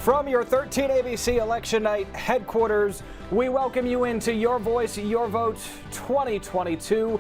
From your 13ABC Election Night headquarters, we welcome you into Your Voice, Your Vote 2022.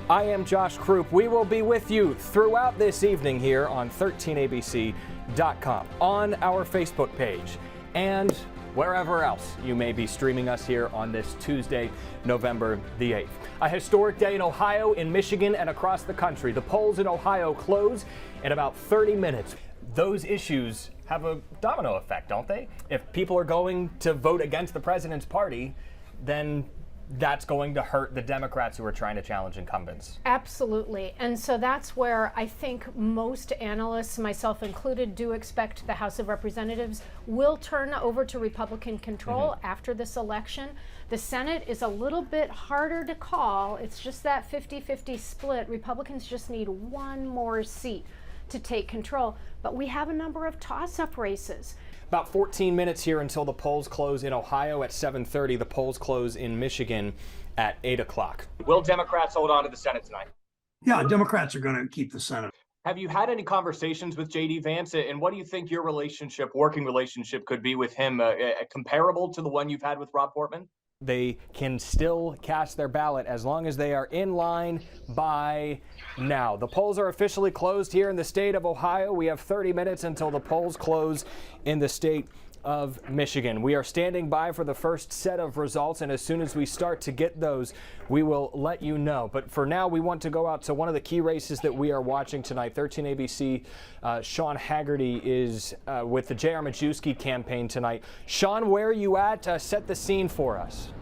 I am Josh Krupp. We will be with you throughout this evening here on 13abc.com, on our Facebook page, and wherever else you may be streaming us here on this Tuesday, November the 8th. A historic day in Ohio, in Michigan, and across the country. The polls in Ohio close in about 30 minutes. Those issues have a domino effect, don't they? If people are going to vote against the president's party, then that's going to hurt the Democrats who are trying to challenge incumbents. Absolutely. And so that's where I think most analysts, myself included, do expect the House of Representatives will turn over to Republican control after this election. The Senate is a little bit harder to call. It's just that 50-50 split. Republicans just need one more seat to take control. But we have a number of toss-up races. About 14 minutes here until the polls close in Ohio at 7:30. The polls close in Michigan at 8 o'clock. Will Democrats hold on to the Senate tonight? Yeah, Democrats are going to keep the Senate. Have you had any conversations with J.D. Vance, and what do you think your working relationship could be with him, comparable to the one you've had with Rob Portman? They can still cast their ballot as long as they are in line by now. The polls are officially closed here in the state of Ohio. We have 30 minutes until the polls close in the state of Michigan. We are standing by for the first set of results, and as soon as we start to get those, we will let you know. But for now, we want to go out to one of the key races that we are watching tonight. 13ABC, Sean Haggerty is with the J.R. Majewski campaign tonight. Sean, where are you at? Set the scene for us.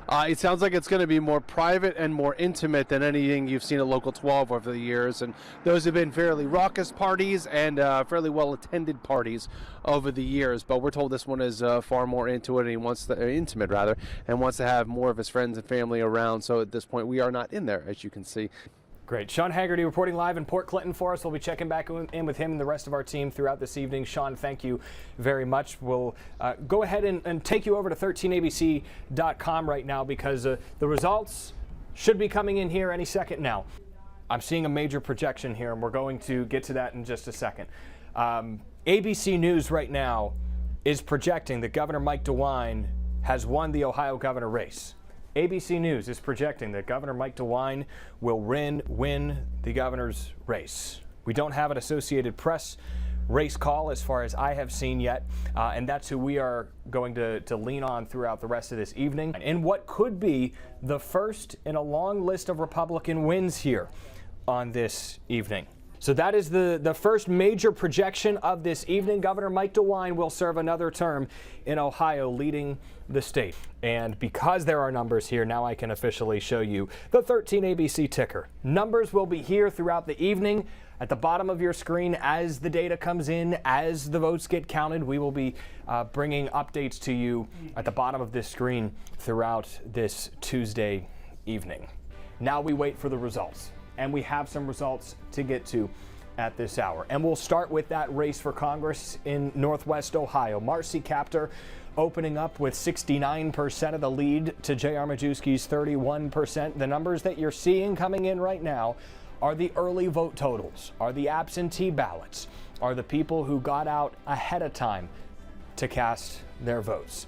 It sounds like it's going to be more private and more intimate than anything you've seen at Local 12 over the years. And those have been fairly raucous parties and fairly well-attended parties over the years. But we're told this one is far more into it, and he wants intimate rather, and wants to have more of his friends and family around. So at this point, we are not in there, as you can see. Great. Sean Haggerty reporting live in Port Clinton for us. We'll be checking back in with him and the rest of our team throughout this evening. Sean, thank you very much. We'll go ahead and take you over to 13abc.com right now because the results should be coming in here any second now. I'm seeing a major projection here, and we're going to get to that in just a second. ABC News right now is projecting that Governor Mike DeWine has won the Ohio governor race. ABC News is projecting that Governor Mike DeWine will win the governor's race. We don't have an Associated Press race call as far as I have seen yet, and that's who we are going to lean on throughout the rest of this evening. In what could be the first in a long list of Republican wins here on this evening. So that is the first major projection of this evening. Governor Mike DeWine will serve another term in Ohio, leading the state. And because there are numbers here, now I can officially show you the 13ABC ticker. Numbers will be here throughout the evening at the bottom of your screen as the data comes in, as the votes get counted. We will be bringing updates to you at the bottom of this screen throughout this Tuesday evening. Now we wait for the results. And we have some results to get to at this hour. And we'll start with that race for Congress in Northwest Ohio. Marcy Kaptur opening up with 69% of the lead to J.R. Majewski's 31%. The numbers that you're seeing coming in right now are the early vote totals, are the absentee ballots, are the people who got out ahead of time to cast their votes.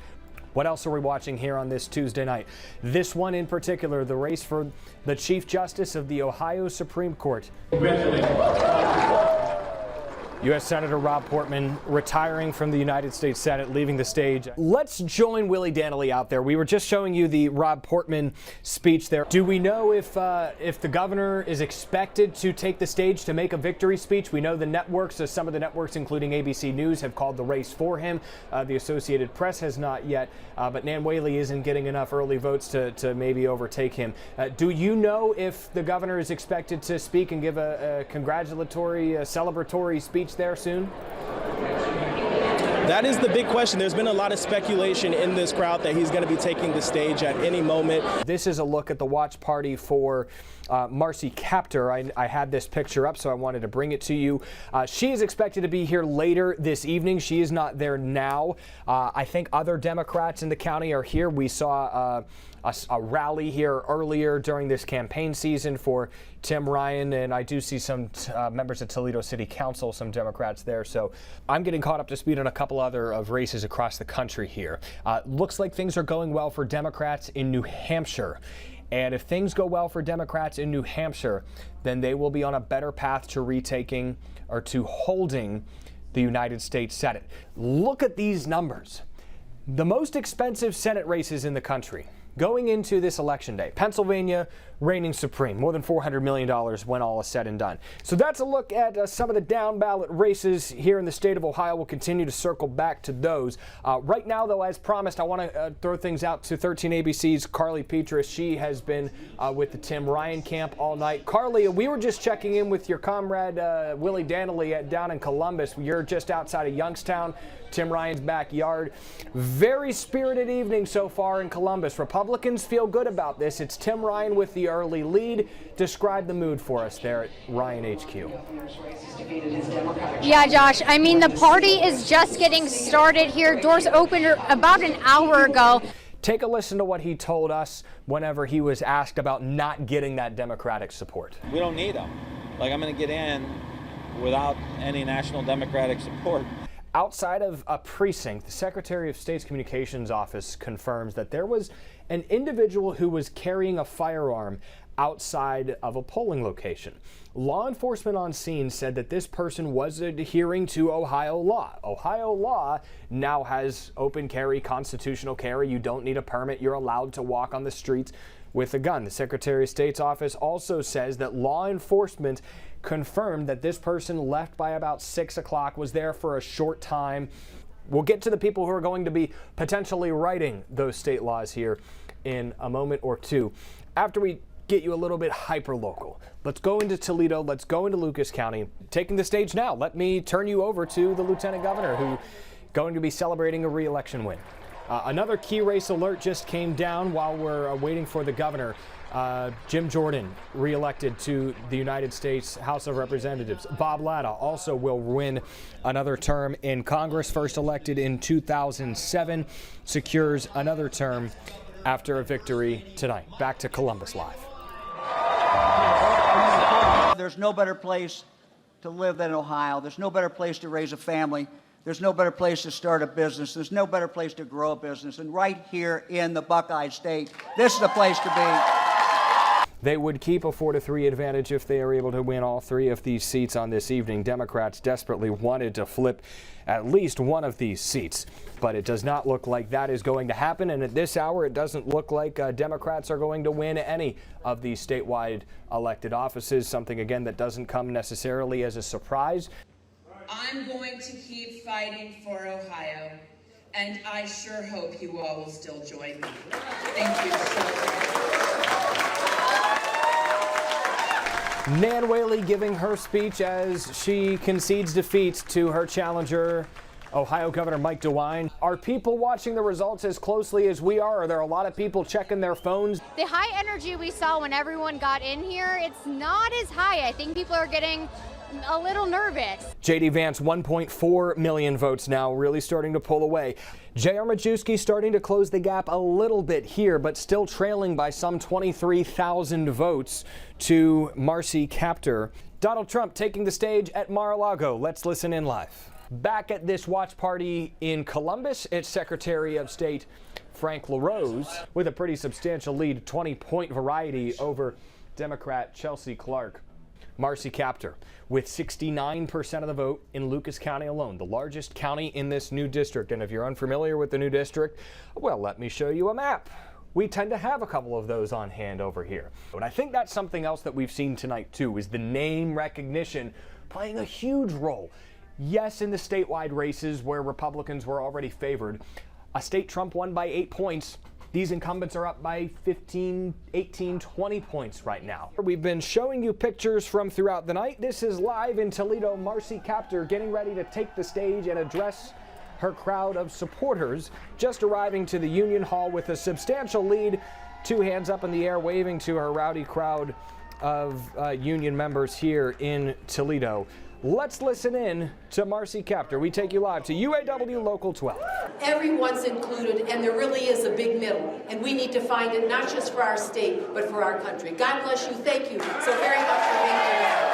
What else are we watching here on this Tuesday night? This one in particular, the race for the Chief Justice of the Ohio Supreme Court. U.S. Senator Rob Portman retiring from the United States Senate, leaving the stage. Let's join Willie Dannelly out there. We were just showing you the Rob Portman speech there. Do we know if the governor is expected to take the stage to make a victory speech? We know the networks, some of the networks, including ABC News, have called the race for him. The Associated Press has not yet, but Nan Whaley isn't getting enough early votes to maybe overtake him. Do you know if the governor is expected to speak and give a congratulatory, celebratory speech there soon? That is the big question. There's been a lot of speculation in this crowd that he's going to be taking the stage at any moment. This is a look at the watch party for Marcy Kaptur. I had this picture up, so I wanted to bring it to you. She is expected to be here later this evening. She is not there now. I think other Democrats in the county are here. We saw a rally here earlier during this campaign season for Tim Ryan, and I do see some members of Toledo City Council, some Democrats there. So I'm getting caught up to speed on a couple other of races across the country here. Looks like things are going well for Democrats in New Hampshire. And if things go well for Democrats in New Hampshire, then they will be on a better path to retaking or to holding the United States Senate. Look at these numbers. The most expensive Senate races in the country going into this election day. Pennsylvania reigning supreme, more than $400 million when all is said and done. So that's a look at some of the down-ballot races here in the state of Ohio. We'll continue to circle back to those. Right now, though, as promised, I want to throw things out to 13abc's Carly Petrus. She has been with the Tim Ryan camp all night. Carly, we were just checking in with your comrade Willie Danley down in Columbus. You're just outside of Youngstown, Tim Ryan's backyard. Very spirited evening so far in Columbus. Republicans feel good about this. It's Tim Ryan with the early lead. Describe the mood for us there at Ryan HQ. Yeah, Josh, I mean, the party is just getting started here. Doors opened about an hour ago. Take a listen to what he told us whenever he was asked about not getting that Democratic support. We don't need them. Like, I'm going to get in without any national Democratic support. Outside of a precinct, the Secretary of State's Communications Office confirms that there was an individual who was carrying a firearm outside of a polling location. Law enforcement on scene said that this person was adhering to Ohio law. Ohio law now has open carry, constitutional carry. You don't need a permit. You're allowed to walk on the streets with a gun. The Secretary of State's office also says that law enforcement confirmed that this person left by about 6 o'clock, was there for a short time. We'll get to the people who are going to be potentially writing those state laws here in a moment or two. After we get you a little bit hyper-local, let's go into Toledo, let's go into Lucas County. Taking the stage now, let me turn you over to the Lieutenant Governor, who going to be celebrating a re-election win. Another key race alert just came down while we're waiting for the governor. Jim Jordan re-elected to the United States House of Representatives. Bob Latta also will win another term in Congress. First elected in 2007, secures another term after a victory tonight. Back to Columbus Live. There's no better place to live than Ohio. There's no better place to raise a family. There's no better place to start a business. There's no better place to grow a business. And right here in the Buckeye State, this is the place to be. They would keep a 4-3 advantage if they are able to win all three of these seats on this evening. Democrats desperately wanted to flip at least one of these seats, but it does not look like that is going to happen. And at this hour, it doesn't look like Democrats are going to win any of these statewide elected offices, something, again, that doesn't come necessarily as a surprise. I'm going to keep fighting for Ohio, and I sure hope you all will still join me. Thank you so much. Nan Whaley giving her speech as she concedes defeat to her challenger, Ohio Governor Mike DeWine. Are people watching the results as closely as we are? Are there a lot of people checking their phones? The high energy we saw when everyone got in here, it's not as high. I think people are getting a little nervous. J.D. Vance, 1.4 million votes now, really starting to pull away. J.R. Majewski starting to close the gap a little bit here, but still trailing by some 23,000 votes to Marcy Kaptur. Donald Trump taking the stage at Mar-a-Lago. Let's listen in live. Back at this watch party in Columbus, it's Secretary of State Frank LaRose with a pretty substantial lead, 20-point variety over Democrat Chelsea Clark. Marcy Kaptur with 69% of the vote in Lucas County alone, the largest county in this new district. And if you're unfamiliar with the new district, well, let me show you a map. We tend to have a couple of those on hand over here. And I think that's something else that we've seen tonight too, is the name recognition playing a huge role. Yes, in the statewide races where Republicans were already favored, a state Trump won by 8 points. These incumbents are up by 15, 18, 20 points right now. We've been showing you pictures from throughout the night. This is live in Toledo. Marcy Kaptur getting ready to take the stage and address her crowd of supporters, just arriving to the Union Hall with a substantial lead. 2 hands up in the air, waving to her rowdy crowd of union members here in Toledo. Let's listen in to Marcy Kaptur. We take you live to UAW Local 12. Everyone's included, and there really is a big middle, and we need to find it not just for our state, but for our country. God bless you. Thank you so very much for being here.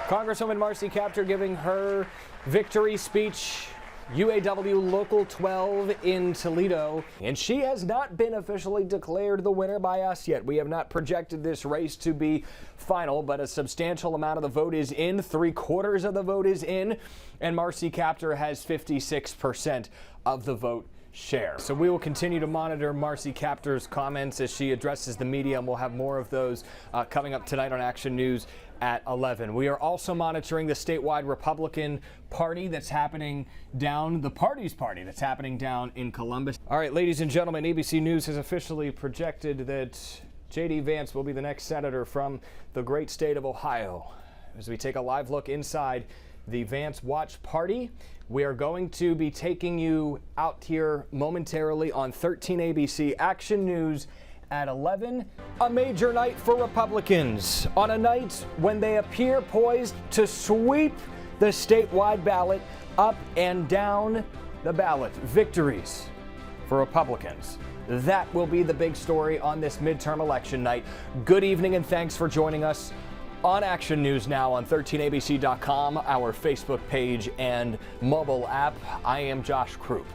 Congresswoman Marcy Kaptur giving her victory speech, UAW Local 12 in Toledo, and she has not been officially declared the winner by us yet. We have not projected this race to be final, but a substantial amount of the vote is in, 3/4 of the vote is in, and Marcy Kaptur has 56% of the vote share. So we will continue to monitor Marcy Kaptur's comments as she addresses the media, and we'll have more of those coming up tonight on Action News at 11. We are also monitoring the statewide Republican Party that's happening down, the party's party that's happening down in Columbus. All right, ladies and gentlemen, ABC News has officially projected that J.D. Vance will be the next senator from the great state of Ohio. As we take a live look inside the Vance Watch Party, we are going to be taking you out here momentarily on 13ABC Action News at 11, a major night for Republicans on a night when they appear poised to sweep the statewide ballot up and down the ballot. Victories for Republicans. That will be the big story on this midterm election night. Good evening and thanks for joining us on Action News now on 13abc.com, our Facebook page and mobile app. I am Josh Krupp.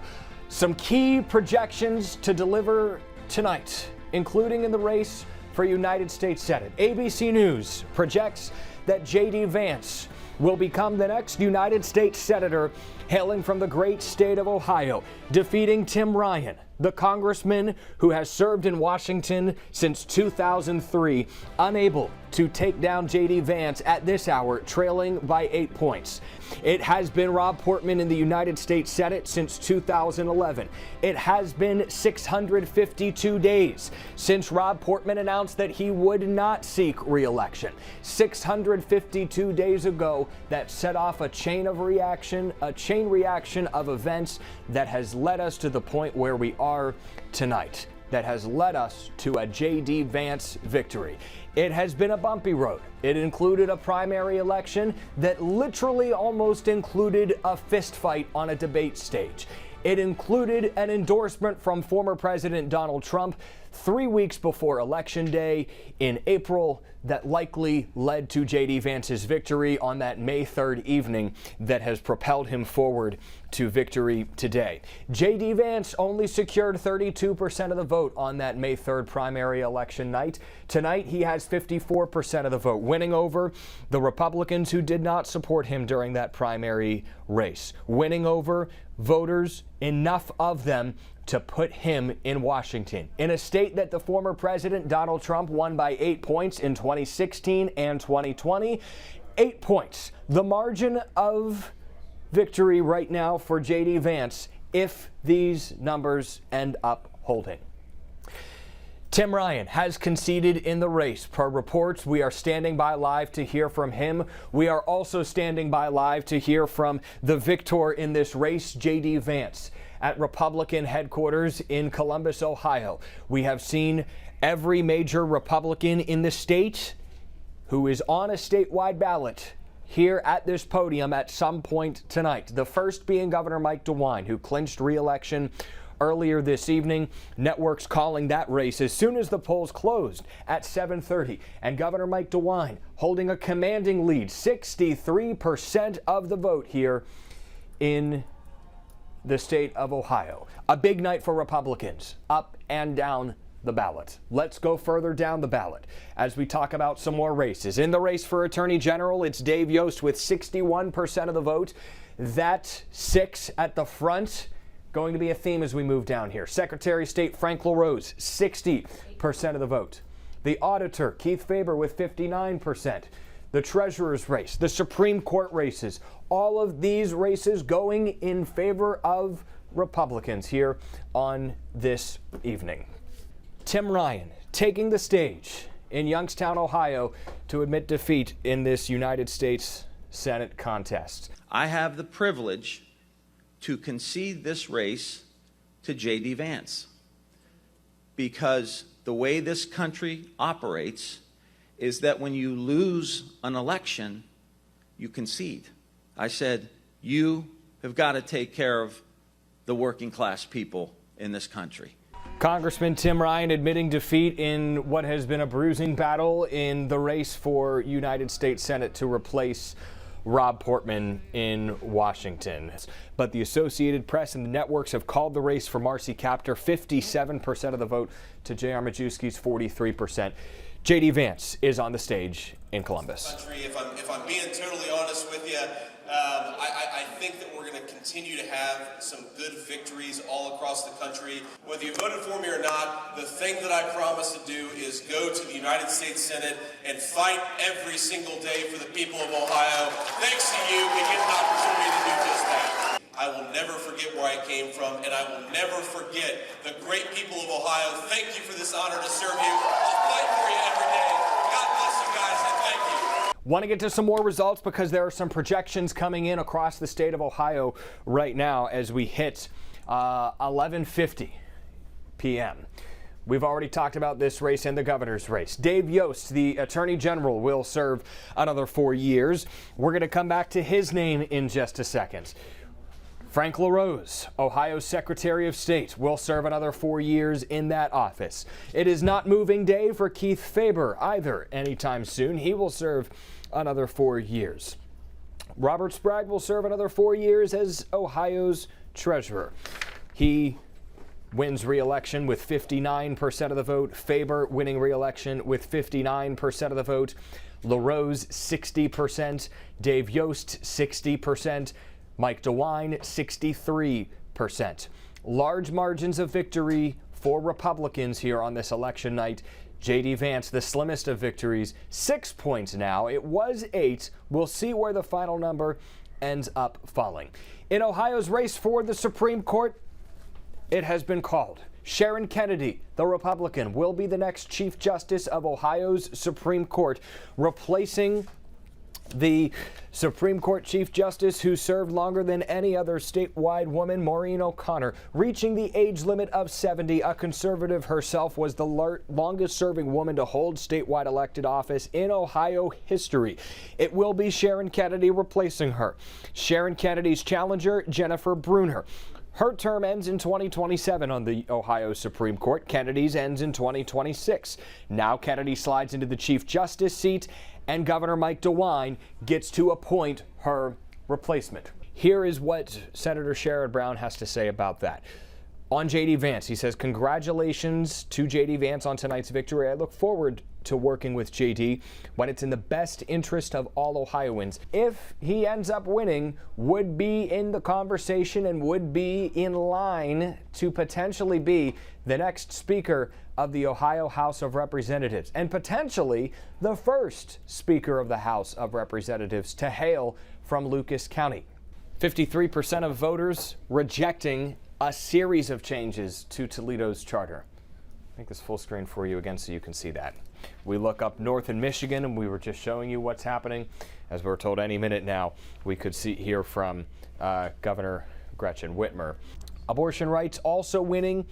Some key projections to deliver tonight, including in the race for United States Senate. ABC News projects that J.D. Vance will become the next United States Senator hailing from the great state of Ohio, defeating Tim Ryan, the congressman who has served in Washington since 2003, unable to take down J.D. Vance at this hour, trailing by 8 points. It has been Rob Portman in the United States Senate since 2011. It has been 652 days since Rob Portman announced that he would not seek re-election. 652 days ago, that set off a chain reaction of events that has led us to the point where we are tonight, that has led us to a J.D. Vance victory. It has been a bumpy road. It included a primary election that literally almost included a fist fight on a debate stage. It included an endorsement from former President Donald Trump 3 weeks before Election Day in April that likely led to J.D. Vance's victory on that May 3rd evening that has propelled him forward to victory today. J.D. Vance only secured 32% of the vote on that May 3rd primary election night. Tonight, he has 54% of the vote, winning over the Republicans who did not support him during that primary race, winning over voters, enough of them to put him in Washington, in a state that the former president Donald Trump won by 8 points in 2016 and 2020. 8 points. The margin of victory right now for J.D. Vance if these numbers end up holding. Tim Ryan has conceded in the race. Per reports, we are standing by live to hear from him. We are also standing by live to hear from the victor in this race, J.D. Vance, at Republican headquarters in Columbus, Ohio. We have seen every major Republican in the state who is on a statewide ballot here at this podium at some point tonight. The first being Governor Mike DeWine, who clinched re-election earlier this evening. Networks calling that race as soon as the polls closed at 7:30. And Governor Mike DeWine holding a commanding lead, 63% of the vote here in the state of Ohio. A big night for Republicans, up and down the ballot. Let's go further down the ballot as we talk about some more races. In the race for Attorney General, it's Dave Yost with 61% of the vote. That 6 at the front going to be a theme as we move down here. Secretary of State Frank LaRose, 60% of the vote. The auditor, Keith Faber, with 59%. The treasurer's race, the Supreme Court races, all of these races going in favor of Republicans here on this evening. Tim Ryan taking the stage in Youngstown, Ohio, to admit defeat in this United States Senate contest. I have the privilege to concede this race to J.D. Vance because the way this country operates is that when you lose an election, you concede. I said, you have got to take care of the working class people in this country. Congressman Tim Ryan admitting defeat in what has been a bruising battle in the race for United States Senate to replace Rob Portman in Washington. But the Associated Press and the networks have called the race for Marcy Kaptur 57% of the vote to J.R. Majewski's 43%. J.D. Vance is on the stage in Columbus. If I'm being totally honest with you, I think that we're going to continue to have some good victories all across the country. Whether you voted for me or not, the thing that I promise to do is go to the United States Senate and fight every single day for the people of Ohio. Thanks to you, we get an opportunity to do just that. I will never forget where I came from, and I will never forget the great people of Ohio. Thank you for this honor to serve you. I'll fight for you every day. God bless you guys, and thank you. Want to get to some more results because there are some projections coming in across the state of Ohio right now as we hit 11:50 p.m. We've already talked about this race and the governor's race. Dave Yost, the attorney general, will serve another 4 years. We're going to come back to his name in just a second. Frank LaRose, Ohio's Secretary of State, will serve another 4 years in that office. It is not moving day for Keith Faber either anytime soon. He will serve another 4 years. Robert Sprague will serve another 4 years as Ohio's treasurer. He wins re-election with 59% of the vote. Faber winning re-election with 59% of the vote. LaRose 60%. Dave Yost 60%. Mike DeWine, 63%. Large margins of victory for Republicans here on this election night. J.D. Vance, the slimmest of victories, 6 points now. It was 8. We'll see where the final number ends up falling. In Ohio's race for the Supreme Court, it has been called. Sharon Kennedy, the Republican, will be the next Chief Justice of Ohio's Supreme Court, replacing the Supreme Court Chief Justice who served longer than any other statewide woman, Maureen O'Connor. Reaching the age limit of 70, a conservative herself was the longest serving woman to hold statewide elected office in Ohio history. It will be Sharon Kennedy replacing her. Sharon Kennedy's challenger, Jennifer Brunner. Her term ends in 2027 on the Ohio Supreme Court. Kennedy's ends in 2026. Now Kennedy slides into the Chief Justice seat, and Governor Mike DeWine gets to appoint her replacement. Here is what Senator Sherrod Brown has to say about that. On J.D. Vance, he says, congratulations to J.D. Vance on tonight's victory. I look forward to working with J.D. when it's in the best interest of all Ohioans. If he ends up winning, would be in the conversation and would be in line to potentially be the next Speaker of the Ohio House of Representatives, and potentially the first Speaker of the House of Representatives to hail from Lucas County. 53% of voters rejecting a series of changes to Toledo's charter. Make this full screen for you again so you can see that. We look up north in Michigan, and we were just showing you what's happening. As we're told any minute now, we could hear from Governor Gretchen Whitmer. Abortion rights also winning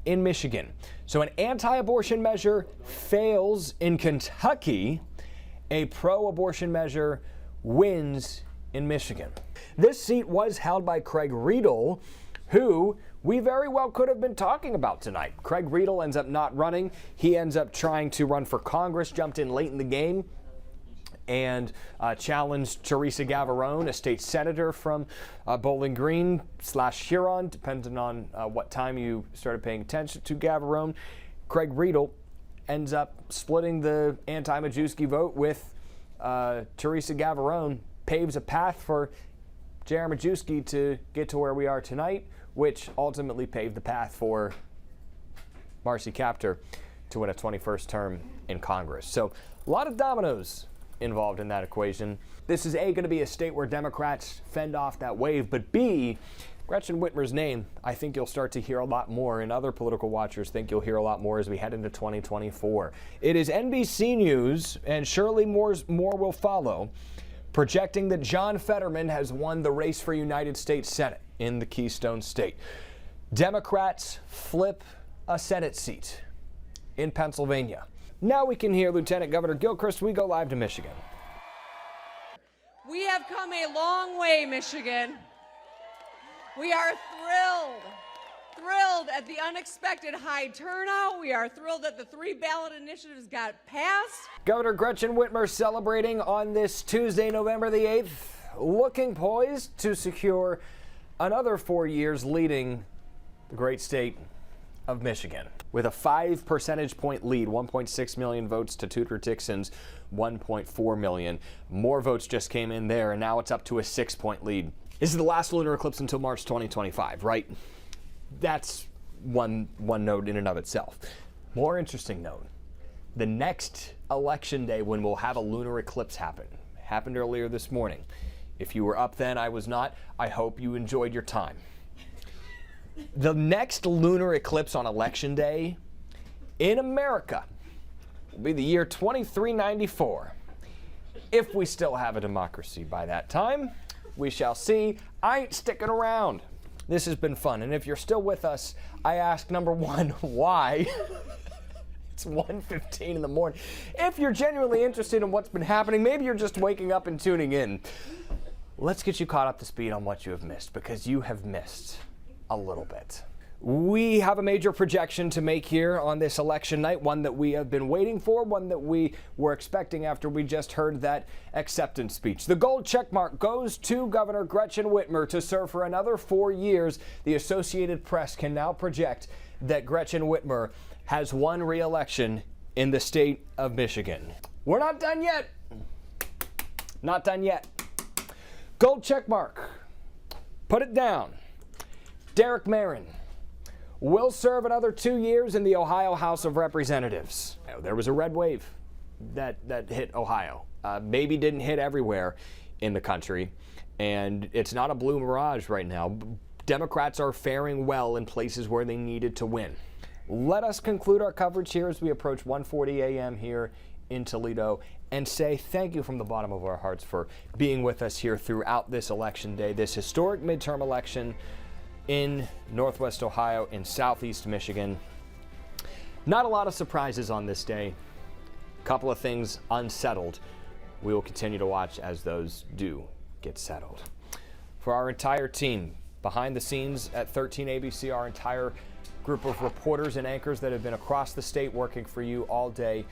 in Michigan. So an anti-abortion measure fails in Kentucky. A pro-abortion measure wins in Michigan. This seat was held by Craig Riedel, who we very well could have been talking about tonight. Craig Riedel ends up not running. He ends up trying to run for Congress, jumped in late in the game, and challenged Teresa Gavarone, a state senator from Bowling Green / Huron, depending on what time you started paying attention to Gavarone. Craig Riedel ends up splitting the anti-Majewski vote with Teresa Gavarone, paves a path for J.R. Majewski to get to where we are tonight, which ultimately paved the path for Marcy Kaptur to win a 21st term in Congress. So a lot of dominoes involved in that equation. This is A, going to be a state where Democrats fend off that wave, but B, Gretchen Whitmer's name, I think you'll start to hear a lot more, and other political watchers think you'll hear a lot more as we head into 2024. It is NBC News, and surely more will follow, projecting that John Fetterman has won the race for United States Senate in the Keystone State. Democrats flip a Senate seat in Pennsylvania. Now we can hear Lieutenant Governor Gilchrist. We go live to Michigan. We have come a long way, Michigan. We are thrilled at the unexpected high turnout. We are thrilled that the 3 ballot initiatives got passed. Governor Gretchen Whitmer celebrating on this Tuesday, November the 8th, looking poised to secure another 4 years leading the great state of Michigan. With a 5 percentage point lead, 1.6 million votes to Tudor Dixon's 1.4 million. More votes just came in there, and now it's up to a 6-point lead. This is the last lunar eclipse until March 2025, right? That's one note in and of itself. More interesting note, the next election day when we'll have a lunar eclipse happened earlier this morning. If you were up then, I was not. I hope you enjoyed your time. The next lunar eclipse on election day in America will be the year 2394. If we still have a democracy by that time, we shall see. I ain't sticking around. This has been fun, and if you're still with us, I ask, number one, why? It's 1:15 in the morning. If you're genuinely interested in what's been happening, maybe you're just waking up and tuning in. Let's get you caught up to speed on what you have missed, because you have missed a little bit. We have a major projection to make here on this election night, one that we have been waiting for, one that we were expecting after we just heard that acceptance speech. The gold checkmark goes to Governor Gretchen Whitmer to serve for another 4 years. The Associated Press can now project that Gretchen Whitmer has won re-election in the state of Michigan. We're not done yet. Not done yet. Gold checkmark. Put it down. Derek Marin will serve another 2 years in the Ohio House of Representatives. There was a red wave that hit Ohio. Maybe didn't hit everywhere in the country, and it's not a blue mirage right now. Democrats are faring well in places where they needed to win. Let us conclude our coverage here as we approach 1:40 a.m. here in Toledo and say thank you from the bottom of our hearts for being with us here throughout this election day, this historic midterm election in Northwest Ohio, in Southeast Michigan. Not a lot of surprises on this day. A couple of things unsettled. We will continue to watch as those do get settled. For our entire team, behind the scenes at 13ABC, our entire group of reporters and anchors that have been across the state working for you all day,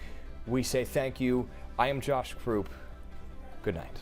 we say thank you. I am Josh Krupp. Good night.